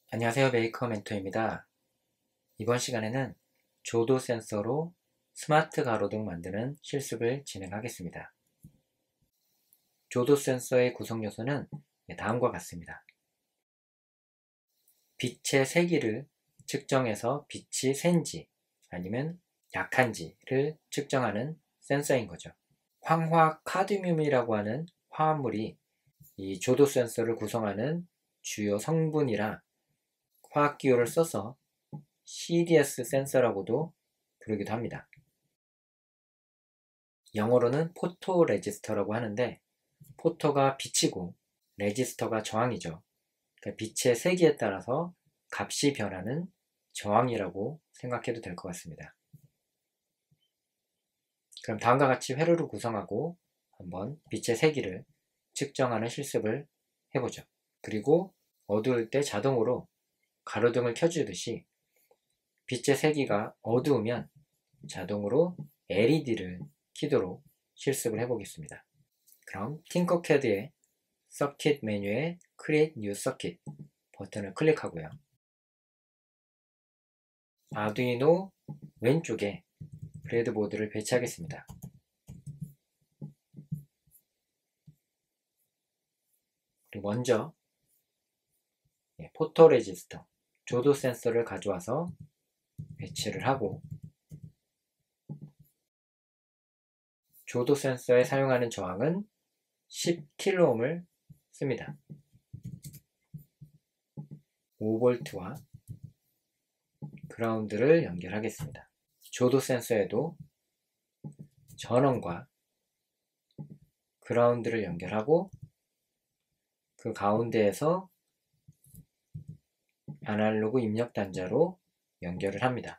안녕하세요. 메이커 멘토입니다. 이번 시간에는 조도 센서로 스마트 가로등 만드는 실습을 진행하겠습니다. 조도 센서의 구성 요소는 다음과 같습니다. 빛의 세기를 측정해서 빛이 센지 아니면 약한지를 측정하는 센서인 거죠. 황화 카드뮴이라고 하는 화합물이 이 조도 센서를 구성하는 주요 성분이라 화학기호를 써서 CDS 센서라고도 부르기도 합니다. 영어로는 포토 레지스터라고 하는데, 포토가 빛이고 레지스터가 저항이죠. 그러니까 빛의 세기에 따라서 값이 변하는 저항이라고 생각해도 될 것 같습니다. 그럼 다음과 같이 회로를 구성하고 한번 빛의 세기를 측정하는 실습을 해보죠. 그리고 어두울 때 자동으로 가로등을 켜주듯이 빛의 세기가 어두우면 자동으로 LED를 켜도록 실습을 해보겠습니다. 그럼 팅커캐드의 서킷 메뉴에 Create New Circuit 버튼을 클릭하고요. 아두이노 왼쪽에 브레드보드를 배치하겠습니다. 그리고 먼저 포토레지스터, 조도 센서를 가져와서 배치를 하고, 조도 센서에 사용하는 저항은 10kΩ을 씁니다. 5V와 그라운드를 연결하겠습니다. 조도 센서에도 전원과 그라운드를 연결하고 그 가운데에서 아날로그 입력 단자로 연결을 합니다.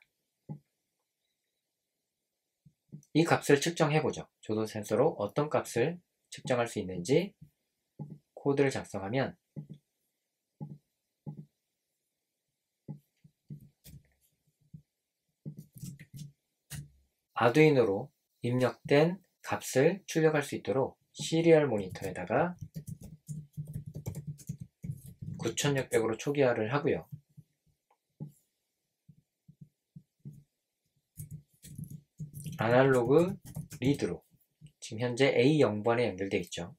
이 값을 측정해보죠. 조도 센서로 어떤 값을 측정할 수 있는지 코드를 작성하면 아두이노로 입력된 값을 출력할 수 있도록 시리얼 모니터에다가 9600으로 초기화를 하고요. 아날로그 리드로 지금 현재 A0번에 연결되어 있죠.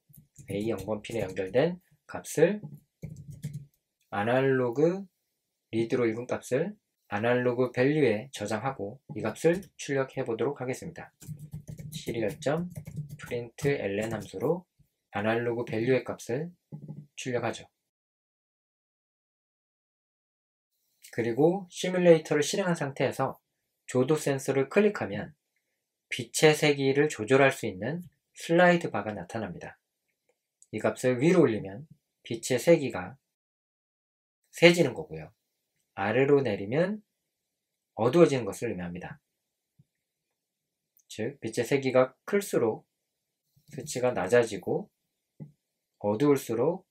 A0번 핀에 연결된 값을 아날로그 리드로 읽은 값을 아날로그 밸류에 저장하고 이 값을 출력해 보도록 하겠습니다. serial.println 함수로 아날로그 밸류의 값을 출력하죠. 그리고 시뮬레이터를 실행한 상태에서 조도 센서를 클릭하면 빛의 세기를 조절할 수 있는 슬라이드 바가 나타납니다. 이 값을 위로 올리면 빛의 세기가 세지는 거고요. 아래로 내리면 어두워지는 것을 의미합니다. 즉, 빛의 세기가 클수록 수치가 낮아지고 어두울수록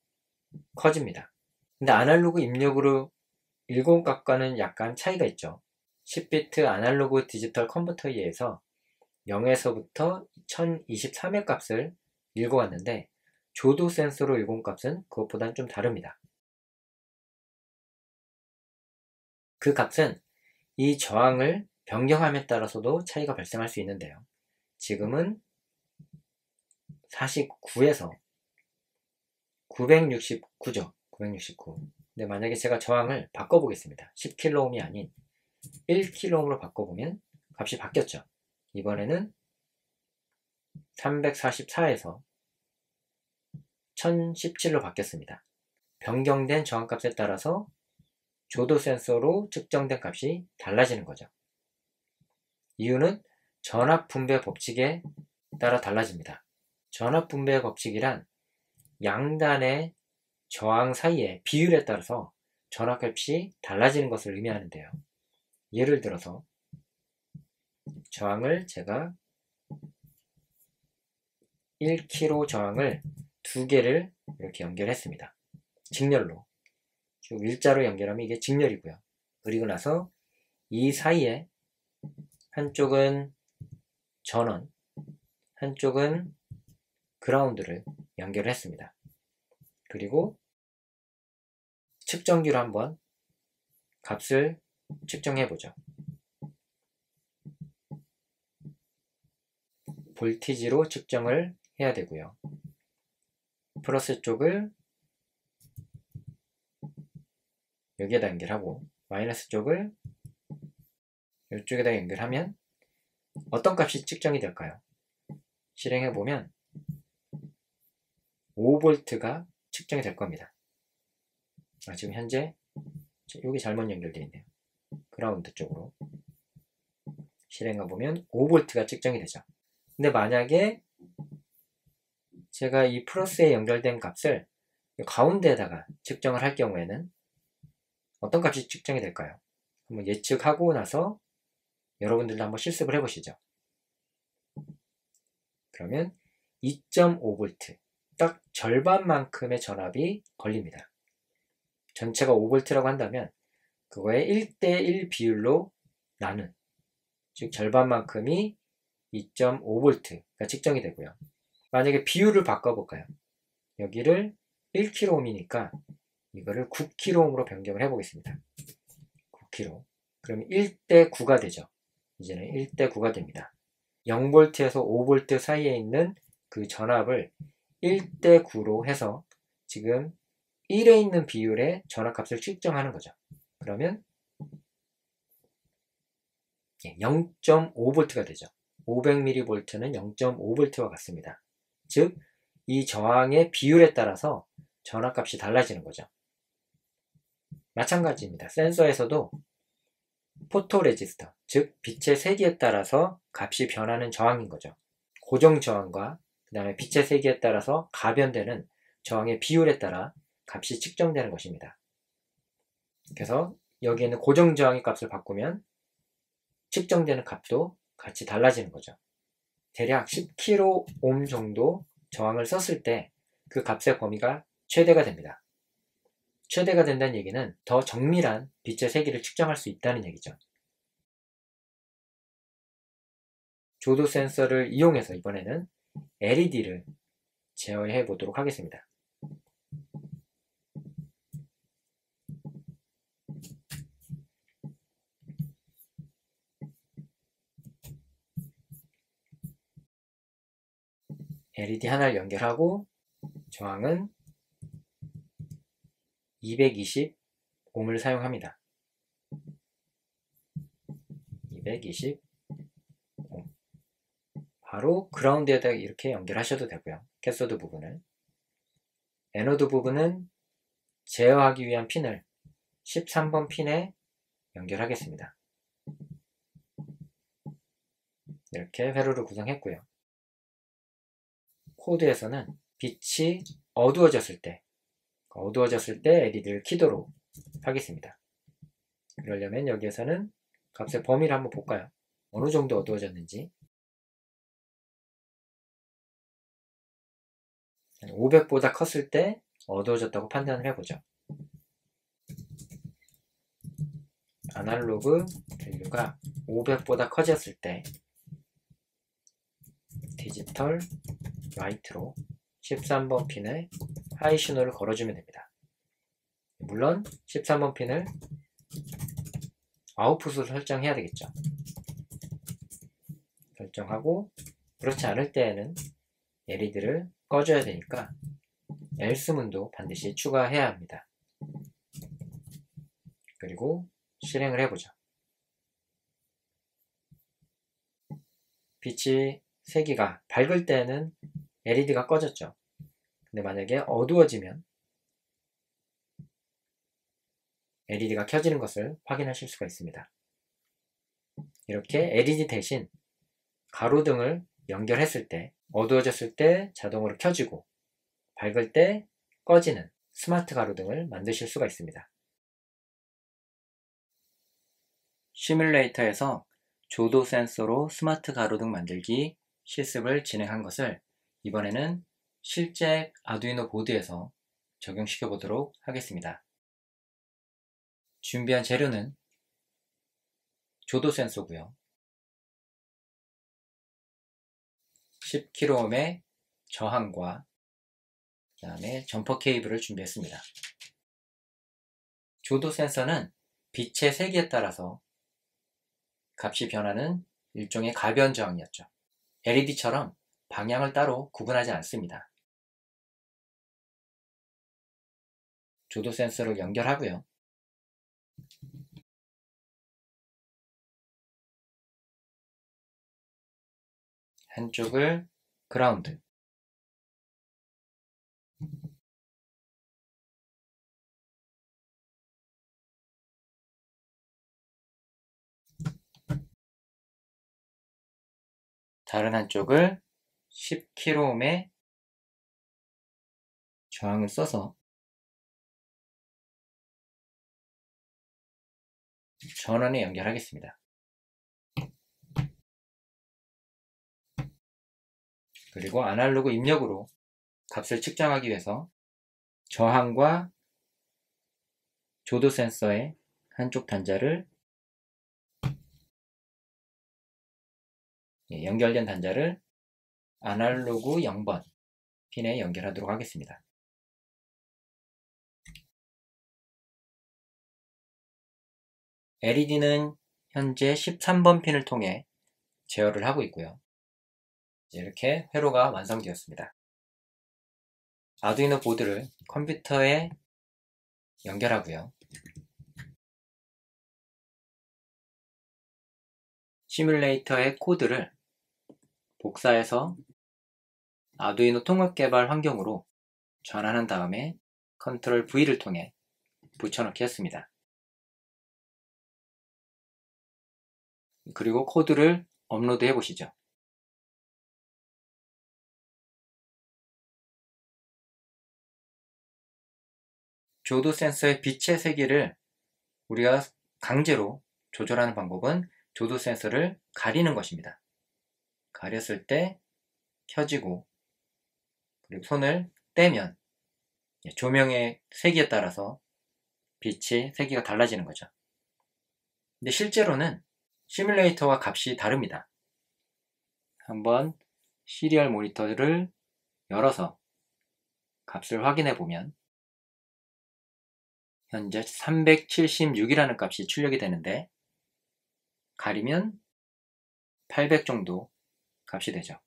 커집니다. 근데 아날로그 입력으로 10값과는 약간 차이가 있죠. 10비트 아날로그 디지털 컨버터에 의해서 0에서부터 1023의 값을 읽어왔는데 조도 센서로 10값은 그것보다는 좀 다릅니다. 그 값은 이 저항을 변경함에 따라서도 차이가 발생할 수 있는데요. 지금은 49에서 969죠. 969. 근데 만약에 제가 저항을 바꿔보겠습니다. 10kΩ이 아닌 1kΩ로 바꿔보면 값이 바뀌었죠. 이번에는 344에서 1017로 바뀌었습니다. 변경된 저항값에 따라서 조도 센서로 측정된 값이 달라지는 거죠. 이유는 전압분배 법칙에 따라 달라집니다. 전압분배 법칙이란 양단의 저항 사이의 비율에 따라서 전압값이 달라지는 것을 의미하는데요. 예를 들어서 저항을 제가 1kg 저항을 2개를 이렇게 연결했습니다. 직렬로. 일자로 연결하면 이게 직렬이고요. 그리고 나서 이 사이에 한쪽은 전원, 한쪽은 그라운드를 연결했습니다. 그리고 측정기로 한번 값을 측정해 보죠. 볼티지로 측정을 해야 되고요. 플러스 쪽을 여기에다 연결하고 마이너스 쪽을 이쪽에다 연결하면 어떤 값이 측정이 될까요? 실행해보면 5V가 측정이 될 겁니다. 지금 현재 여기 잘못 연결되어 있네요. 그라운드 쪽으로 실행해보면 5V가 측정이 되죠. 근데 만약에 제가 이 플러스에 연결된 값을 가운데에다가 측정을 할 경우에는 어떤 값이 측정이 될까요? 한번 예측하고 나서 여러분들도 한번 실습을 해보시죠. 그러면 2.5V, 딱 절반만큼의 전압이 걸립니다. 전체가 5V라고 한다면 그거에 1대1 비율로 나눈, 즉 절반만큼이 2.5V가 측정이 되고요. 만약에 비율을 바꿔볼까요? 여기를 1kΩ이니까 이거를 9kΩ로 변경을 해보겠습니다. 9kΩ. 그럼 1대9가 되죠. 이제는 1대9가 됩니다. 0V에서 5V 사이에 있는 그 전압을 1대9로 해서 지금 1에 있는 비율의 전압값을 측정하는 거죠. 그러면 0.5V가 되죠. 500mV는 0.5V와 같습니다. 즉, 이 저항의 비율에 따라서 전압값이 달라지는 거죠. 마찬가지입니다. 센서에서도 포토레지스터, 즉 빛의 세기에 따라서 값이 변하는 저항인 거죠. 고정 저항과 그 다음에 빛의 세기에 따라서 가변되는 저항의 비율에 따라 값이 측정되는 것입니다. 그래서 여기에는 고정 저항의 값을 바꾸면 측정되는 값도 같이 달라지는 거죠. 대략 10kΩ 정도 저항을 썼을 때 그 값의 범위가 최대가 됩니다. 최대가 된다는 얘기는 더 정밀한 빛의 세기를 측정할 수 있다는 얘기죠. 조도 센서를 이용해서 이번에는 LED를 제어해 보도록 하겠습니다. LED 하나를 연결하고 저항은 220ohm을 사용합니다. 220ohm. 바로 그라운드에다 이렇게 연결하셔도 되고요. 캐소드 부분을. 애노드 부분은 제어하기 위한 핀을 13번 핀에 연결하겠습니다. 이렇게 회로를 구성했고요. 코드에서는 빛이 어두워졌을 때 LED를 켜도록 하겠습니다. 그러려면 여기에서는 값의 범위를 한번 볼까요? 어느 정도 어두워졌는지. 500보다 컸을 때 어두워졌다고 판단을 해보죠. 아날로그 밸류가 500보다 커졌을 때 디지털 라이트로 13번 핀에 하이 신호를 걸어주면 됩니다. 물론 13번 핀을 아웃풋으로 설정해야 되겠죠. 설정하고 그렇지 않을 때에는 LED를 꺼줘야 되니까 else 문도 반드시 추가해야 합니다. 그리고 실행을 해보죠. 빛이 세기가 밝을 때는 LED가 꺼졌죠. 근데 만약에 어두워지면 LED가 켜지는 것을 확인하실 수가 있습니다. 이렇게 LED 대신 가로등을 연결했을 때 어두워졌을 때 자동으로 켜지고 밝을 때 꺼지는 스마트 가로등을 만드실 수가 있습니다. 시뮬레이터에서 조도 센서로 스마트 가로등 만들기 실습을 진행한 것을 이번에는 실제 아두이노 보드에서 적용시켜 보도록 하겠습니다. 준비한 재료는 조도 센서고요. 10kΩ의 저항과 그 다음에 점퍼 케이블을 준비했습니다. 조도 센서는 빛의 세기에 따라서 값이 변하는 일종의 가변 저항이었죠. LED처럼 방향을 따로 구분하지 않습니다. 조도 센서를 연결하고요. 한쪽을 그라운드, 다른 한쪽을 10kΩ의 저항을 써서 전원에 연결하겠습니다. 그리고 아날로그 입력으로 값을 측정하기 위해서 저항과 조도 센서의 한쪽 단자를 연결된 단자를 아날로그 0번 핀에 연결하도록 하겠습니다. LED는 현재 13번 핀을 통해 제어를 하고 있고요. 이렇게 회로가 완성되었습니다. 아두이노 보드를 컴퓨터에 연결하고요. 시뮬레이터의 코드를 복사해서 아두이노 통합개발 환경으로 전환한 다음에 컨트롤 V를 통해 붙여넣기 했습니다. 그리고 코드를 업로드 해보시죠. 조도 센서의 빛의 세기를 우리가 강제로 조절하는 방법은 조도 센서를 가리는 것입니다. 가렸을 때 켜지고, 그리고 손을 떼면 조명의 세기에 따라서 빛의 세기가 달라지는 거죠. 근데 실제로는 시뮬레이터와 값이 다릅니다. 한번 시리얼 모니터를 열어서 값을 확인해 보면 현재 376이라는 값이 출력이 되는데 가리면 800 정도 값이 되죠.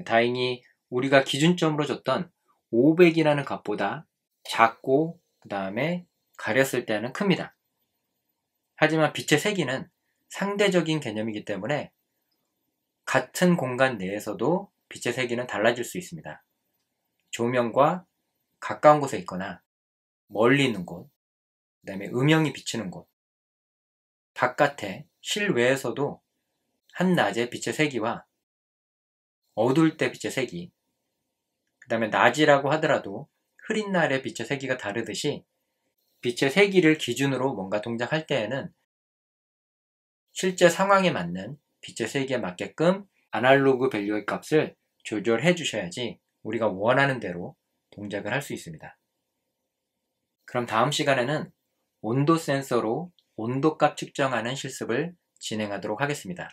다행히 우리가 기준점으로 줬던 500이라는 값보다 작고 그 다음에 가렸을 때는 큽니다. 하지만 빛의 세기는 상대적인 개념이기 때문에 같은 공간 내에서도 빛의 세기는 달라질 수 있습니다. 조명과 가까운 곳에 있거나 멀리 있는 곳, 그 다음에 음영이 비치는 곳, 바깥에 실외에서도 한낮의 빛의 세기와 어두울 때 빛의 세기, 그 다음에 낮이라고 하더라도 흐린 날의 빛의 세기가 다르듯이 빛의 세기를 기준으로 뭔가 동작할 때에는 실제 상황에 맞는 빛의 세기에 맞게끔 아날로그 밸류의 값을 조절해 주셔야지 우리가 원하는 대로 동작을 할 수 있습니다. 그럼 다음 시간에는 온도 센서로 온도값 측정하는 실습을 진행하도록 하겠습니다.